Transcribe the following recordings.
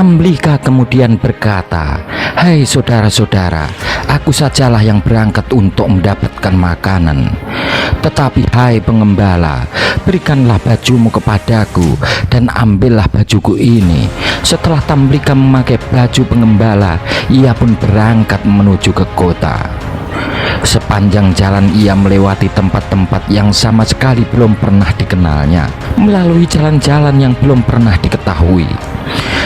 Tamlika kemudian berkata, "Hai saudara-saudara, aku sajalah yang berangkat untuk mendapatkan makanan. Tetapi hai pengembala, berikanlah bajumu kepadaku dan ambillah bajuku ini." Setelah Tamlika memakai baju pengembala, ia pun berangkat menuju ke kota. Sepanjang jalan ia melewati tempat-tempat yang sama sekali belum pernah dikenalnya, melalui jalan-jalan yang belum pernah diketahui.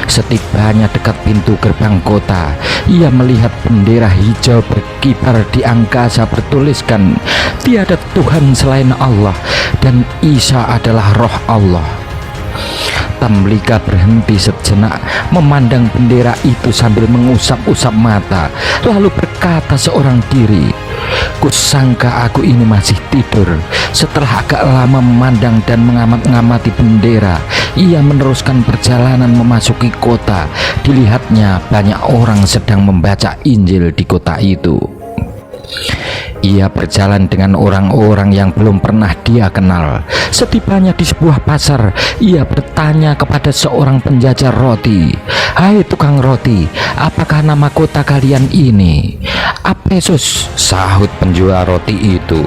Setibanya dekat pintu gerbang kota, ia melihat bendera hijau berkibar di angkasa bertuliskan, "Tiada Tuhan selain Allah dan Isa adalah Roh Allah." Tamlika berhenti sejenak memandang bendera itu sambil mengusap-usap mata, lalu berkata seorang diri, "Kusangka aku ini masih tidur." Setelah agak lama memandang dan mengamat-ngamati bendera, ia meneruskan perjalanan memasuki kota. Dilihatnya banyak orang sedang membaca Injil di kota itu. Ia berjalan dengan orang-orang yang belum pernah dia kenal. Setibanya di sebuah pasar, ia bertanya kepada seorang penjajah roti, "Hai tukang roti, apakah nama kota kalian ini?" "Apesus," sahut penjual roti itu.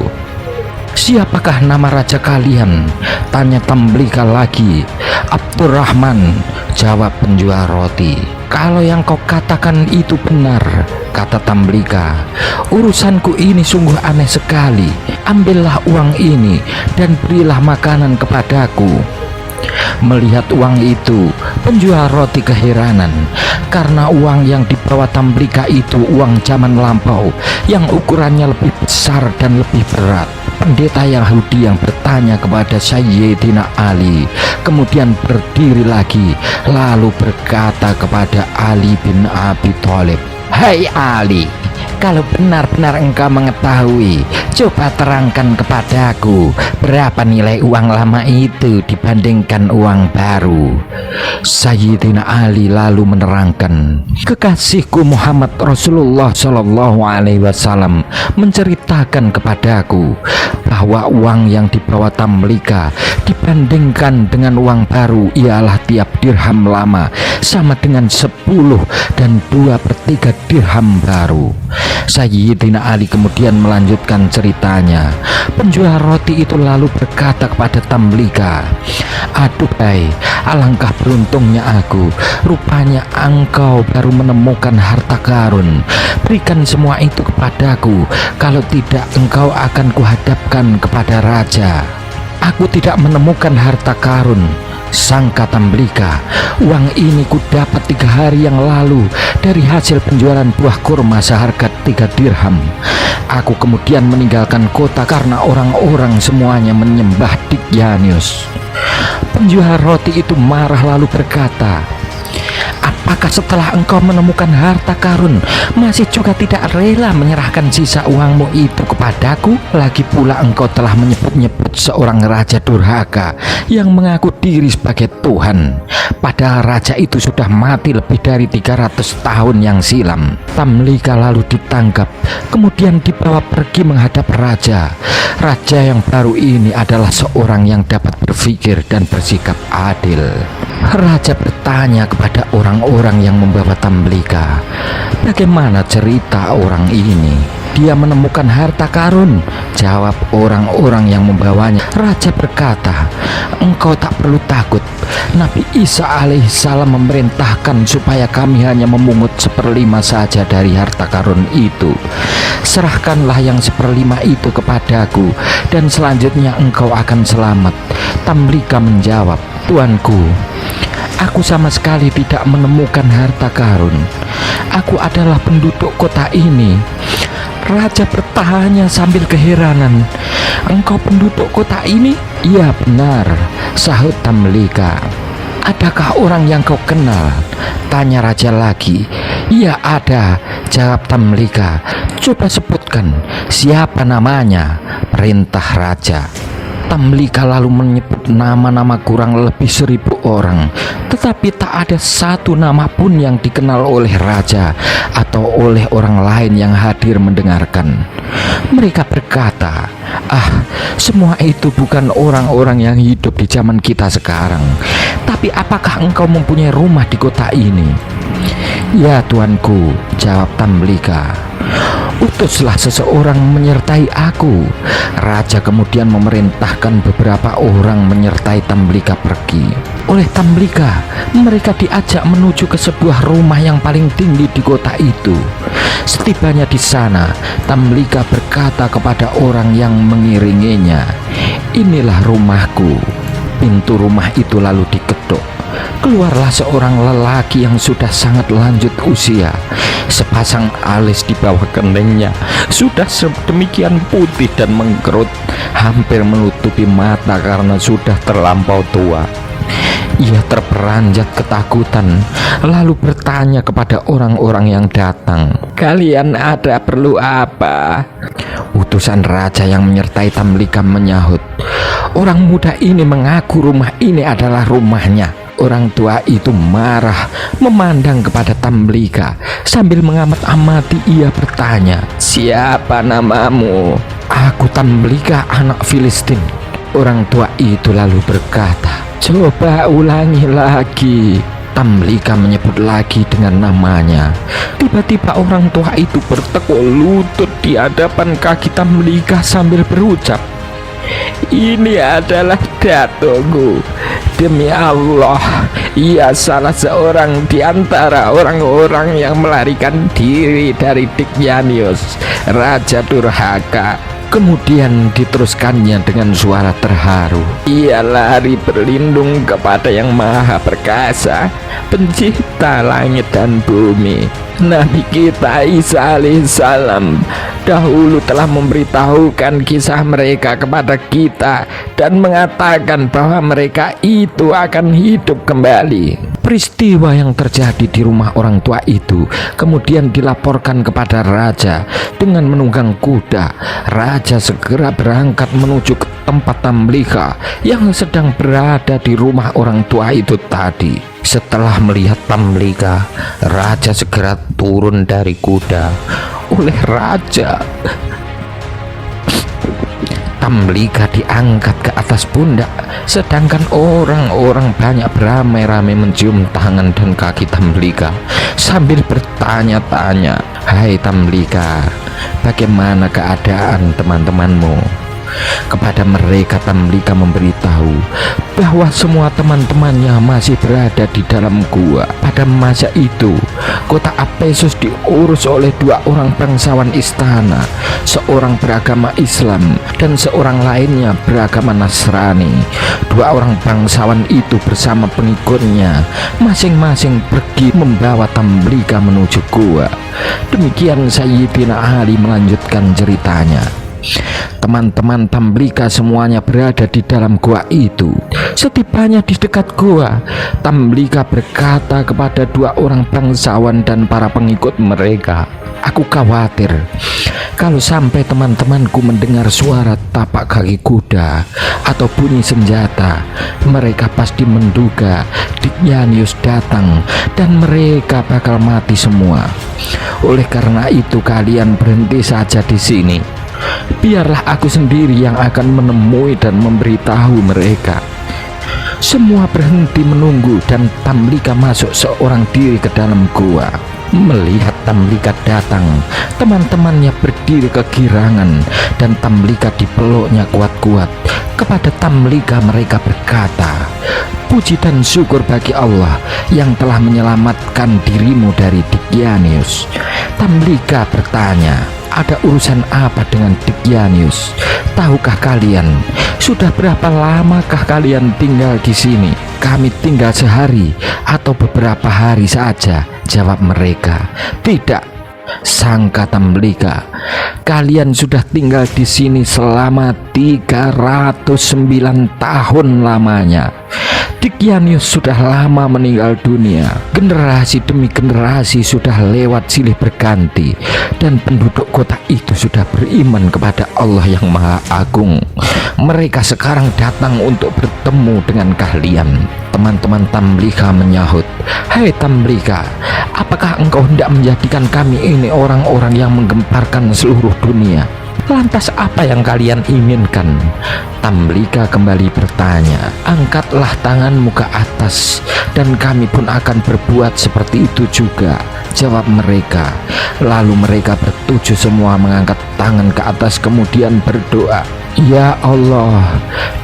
"Siapakah nama raja kalian?" tanya Tamlika lagi. "Abdurrahman," jawab penjual roti. "Kalau yang kau katakan itu benar," kata Tamlika, "urusanku ini sungguh aneh sekali. Ambillah uang ini dan berilah makanan kepadaku." Melihat uang itu, penjual roti keheranan, karena uang yang dibawa Tamlika itu uang zaman lampau yang ukurannya lebih besar dan lebih berat. Pendeta Yahudi yang bertanya kepada Sayyidina Ali kemudian berdiri lagi, lalu berkata kepada Ali bin Abi Thalib, "Hai Ali, kalau benar-benar engkau mengetahui, coba terangkan kepadaku berapa nilai uang lama itu dibandingkan uang baru." Sayyidina Ali lalu menerangkan, "Kekasihku Muhammad Rasulullah Shallallahu Alaihi Wasallam menceritakan kepadaku bahwa uang yang dibawa Tamlika dibandingkan dengan uang baru ialah tiap dirham lama sama dengan 10 dan 2/3 dirham baru." Sayyidina Ali kemudian melanjutkan ceritanya. Penjual roti itu lalu berkata kepada Tamlika, "Aduhai, alangkah beruntungnya aku. Rupanya engkau baru menemukan harta karun. Berikan semua itu kepadaku, kalau tidak engkau akan kuhadapkan kepada raja." "Aku tidak menemukan harta karun," sangka Tamlika. "Uang ini ku dapat 3 hari yang lalu dari hasil penjualan buah kurma seharga 3 dirham. Aku kemudian meninggalkan kota karena orang-orang semuanya menyembah Dikyanius." Penjual roti itu marah lalu berkata, "Apakah setelah engkau menemukan harta karun masih juga tidak rela menyerahkan sisa uangmu itu kepadaku? Lagi pula engkau telah menyebut-nyebut seorang raja durhaka yang mengaku diri sebagai Tuhan, padahal raja itu sudah mati lebih dari 300 tahun yang silam." Tamlika lalu ditangkap, kemudian dibawa pergi menghadap raja. Raja yang baru ini adalah seorang yang dapat berpikir dan bersikap adil. Raja bertanya kepada orang-orang yang membawa Tamlika, "Bagaimana cerita orang ini?" "Dia menemukan harta karun," jawab orang-orang yang membawanya. Raja berkata, "Engkau tak perlu takut. Nabi Isa alaihissalam memerintahkan supaya kami hanya memungut 1/5 saja dari harta karun itu. Serahkanlah yang 1/5 itu kepadaku dan selanjutnya engkau akan selamat." Tamlika menjawab, "Tuanku, aku sama sekali tidak menemukan harta karun. Aku adalah penduduk kota ini." Raja bertanya sambil keheranan, "Engkau penduduk kota ini?" "Iya benar," sahut Tamlika. "Adakah orang yang kau kenal?" tanya raja lagi. "Iya ada," jawab Tamlika. "Coba sebutkan siapa namanya," perintah raja. Tamlika lalu menyebut nama-nama kurang lebih 1000 orang, tetapi tak ada satu nama pun yang dikenal oleh raja atau oleh orang lain yang hadir mendengarkan. Mereka berkata, semua itu bukan orang-orang yang hidup di zaman kita sekarang. Tapi apakah engkau mempunyai rumah di kota ini?" "Ya tuanku," jawab Tamlika. "Utuslah seseorang menyertai aku." Raja kemudian memerintahkan beberapa orang menyertai Tamlika pergi. Oleh Tamlika, mereka diajak menuju ke sebuah rumah yang paling tinggi di kota itu. Setibanya di sana, Tamlika berkata kepada orang yang mengiringinya, "Inilah rumahku." Pintu rumah itu lalu diketuk. Keluarlah seorang lelaki yang sudah sangat lanjut usia. Sepasang alis di bawah keningnya sudah sedemikian putih dan mengkerut, hampir menutupi mata karena sudah terlampau tua. Ia terperanjat ketakutan, lalu bertanya kepada orang-orang yang datang, "Kalian ada perlu apa?" Utusan raja yang menyertai Tamlika menyahut, "Orang muda ini mengaku rumah ini adalah rumahnya." Orang tua itu marah memandang kepada Tamlika. Sambil mengamat-amati ia bertanya, "Siapa namamu?" "Aku Tamlika, anak Filistin." Orang tua itu lalu berkata, "Coba ulangi lagi." Tamlika menyebut lagi dengan namanya. Tiba-tiba orang tua itu bertekuk lutut di hadapan kaki Tamlika sambil berucap, "Ini adalah datuku. Demi Allah, ia salah seorang di antara orang-orang yang melarikan diri dari Dykjanius, Raja Durhaka." Kemudian diteruskannya dengan suara terharu, "Ia lari berlindung kepada Yang Maha Perkasa, Pencipta langit dan bumi. Nabi kita Isa alaihissalam dahulu telah memberitahukan kisah mereka kepada kita dan mengatakan bahwa mereka itu akan hidup kembali." Peristiwa yang terjadi di rumah orang tua itu kemudian dilaporkan kepada raja. Dengan menunggang kuda, raja segera berangkat menuju ke tempat Tamlika yang sedang berada di rumah orang tua itu tadi. Setelah melihat Tamlika, raja segera turun dari kuda. Oleh raja, Tamlika diangkat ke atas pundak, sedangkan orang-orang banyak beramai-ramai mencium tangan dan kaki Tamlika sambil bertanya-tanya, "Hai Tamlika, bagaimana keadaan teman-temanmu?" Kepada mereka Tamlika memberitahu bahwa semua teman-temannya masih berada di dalam gua. Pada masa itu, kota Efesus diurus oleh 2 orang bangsawan istana, seorang beragama Islam dan seorang lainnya beragama Nasrani. 2 orang bangsawan itu bersama pengikutnya masing-masing pergi membawa Tamlika menuju gua. Demikian Sayyidina Ali melanjutkan ceritanya. Teman-teman Tamlika semuanya berada di dalam gua itu. Setibanya di dekat gua, Tamlika berkata kepada 2 orang bangsawan dan para pengikut mereka, "Aku khawatir kalau sampai teman-temanku mendengar suara tapak kaki kuda atau bunyi senjata, mereka pasti menduga Dykjanius datang dan mereka bakal mati semua. Oleh karena itu kalian berhenti saja di sini. Biarlah aku sendiri yang akan menemui dan memberitahu mereka." Semua berhenti menunggu dan Tamlika masuk seorang diri ke dalam gua. Melihat Tamlika datang, teman-temannya berdiri kegirangan dan Tamlika dipeluknya kuat-kuat. Kepada Tamlika mereka berkata, "Puji dan syukur bagi Allah yang telah menyelamatkan dirimu dari Dykjanius." Tamlika bertanya, "Ada urusan apa dengan Dykjanius? Tahukah kalian sudah berapa lamakah kalian tinggal di sini?" "Kami tinggal sehari atau beberapa hari saja," jawab mereka. "Tidak," sangka Tamlika, "kalian sudah tinggal di sini selama 309 tahun lamanya." Dikyanus sudah lama meninggal dunia. Generasi demi generasi sudah lewat silih berganti, dan penduduk kota itu sudah beriman kepada Allah yang Maha Agung. Mereka sekarang datang untuk bertemu dengan kalian. Teman-teman Tamliha menyahut, "Hai Tamliha, apakah engkau hendak menjadikan kami ini orang-orang yang menggemparkan seluruh dunia? Lantas apa yang kalian inginkan?" Tamliha kembali bertanya, "Angkatlah tanganmu ke atas, dan kami pun akan berbuat seperti itu juga," jawab mereka. Lalu mereka bertujuh semua mengangkat tangan ke atas kemudian berdoa, "Ya Allah,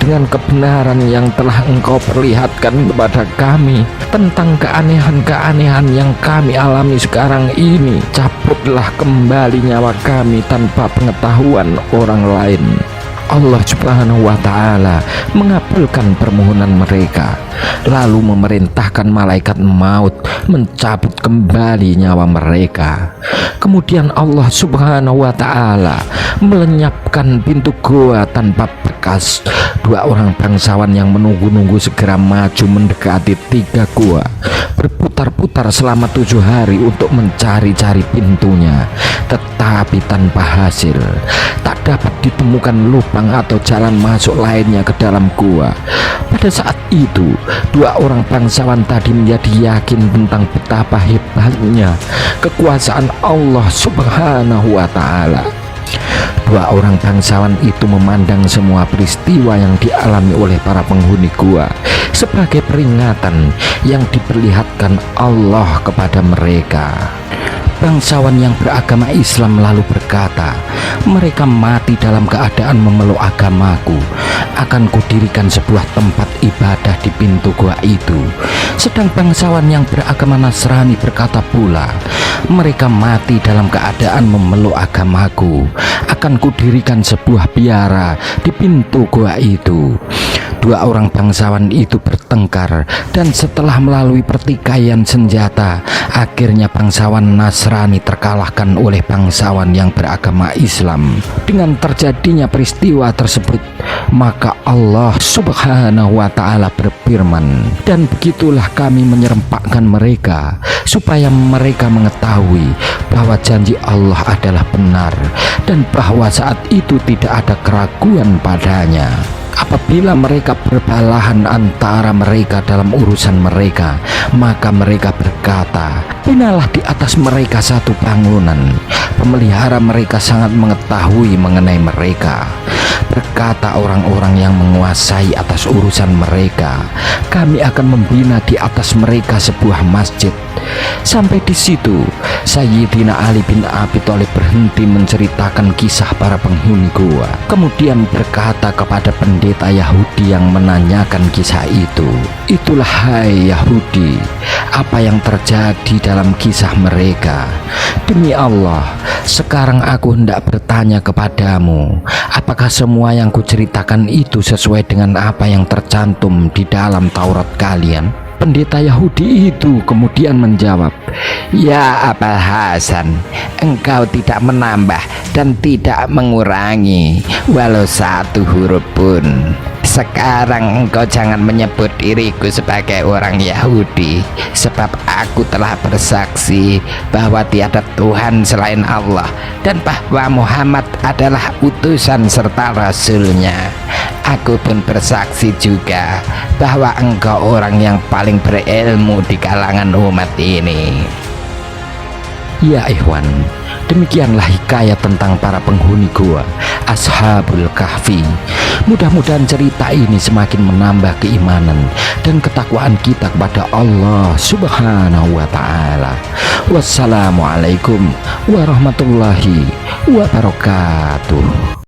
dengan kebenaran yang telah Engkau perlihatkan kepada kami tentang keanehan-keanehan yang kami alami sekarang ini, cabutlah kembali nyawa kami tanpa pengetahuan orang lain." Allah Subhanahu wa Ta'ala mengabulkan permohonan mereka, lalu memerintahkan malaikat maut mencabut kembali nyawa mereka. Kemudian Allah Subhanahu wa Ta'ala melenyapkan pintu goa tanpa bekas. Dua orang bangsawan yang menunggu-nunggu segera maju mendekati tiga goa, berputar-putar selama 7 hari untuk mencari-cari pintunya, tetapi tanpa hasil. Tak dapat ditemukan lubang atau jalan masuk lainnya ke dalam gua. Pada saat itu, dua orang bangsawan tadi menjadi yakin tentang betapa hebatnya kekuasaan Allah Subhanahu wa Ta'ala. Dua orang bangsawan itu memandang semua peristiwa yang dialami oleh para penghuni gua sebagai peringatan yang diperlihatkan Allah kepada mereka. Bangsawan yang beragama Islam lalu berkata, "Mereka mati dalam keadaan memeluk agamaku. Akan kudirikan sebuah tempat ibadah di pintu gua itu." Sedang bangsawan yang beragama Nasrani berkata pula, "Mereka mati dalam keadaan memeluk agamaku. Akan kudirikan sebuah biara di pintu gua itu." Dua orang bangsawan itu bertengkar, dan setelah melalui pertikaian senjata, akhirnya bangsawan Nasrani terkalahkan oleh bangsawan yang beragama Islam. Dengan terjadinya peristiwa tersebut, maka Allah Subhanahu wa Ta'ala berfirman, "Dan begitulah kami menyerempakkan mereka, supaya mereka mengetahui bahwa janji Allah adalah benar, dan bahwa saat itu tidak ada keraguan padanya." Apabila mereka berbalahan antara mereka dalam urusan mereka, maka mereka berkata, "Binalah di atas mereka satu bangunan. Pemelihara mereka sangat mengetahui mengenai mereka." Berkata orang-orang yang menguasai atas urusan mereka, "Kami akan membina di atas mereka sebuah masjid." Sampai di situ, Sayyidina Ali bin Abi Thalib berhenti menceritakan kisah para penghuni gua. Kemudian berkata kepada pendeta Yahudi yang menanyakan kisah itu, "Itulah hai Yahudi, apa yang terjadi dalam kisah mereka. Demi Allah, sekarang aku hendak bertanya kepadamu, apakah semua yang kuceritakan itu sesuai dengan apa yang tercantum di dalam Taurat kalian?" Pendeta Yahudi itu kemudian menjawab, "Ya Abul Hasan, engkau tidak menambah dan tidak mengurangi walau satu huruf pun. Sekarang engkau jangan menyebut diriku sebagai orang Yahudi, sebab aku telah bersaksi bahwa tiada Tuhan selain Allah, dan bahwa Muhammad adalah utusan serta rasulnya. Aku pun bersaksi juga bahwa engkau orang yang paling berilmu di kalangan umat ini." Ya ikhwan, demikianlah hikayat tentang para penghuni gua, Ashabul Kahfi. Mudah-mudahan cerita ini semakin menambah keimanan dan ketakwaan kita kepada Allah Subhanahu wa Ta'ala. Wassalamualaikum warahmatullahi wabarakatuh.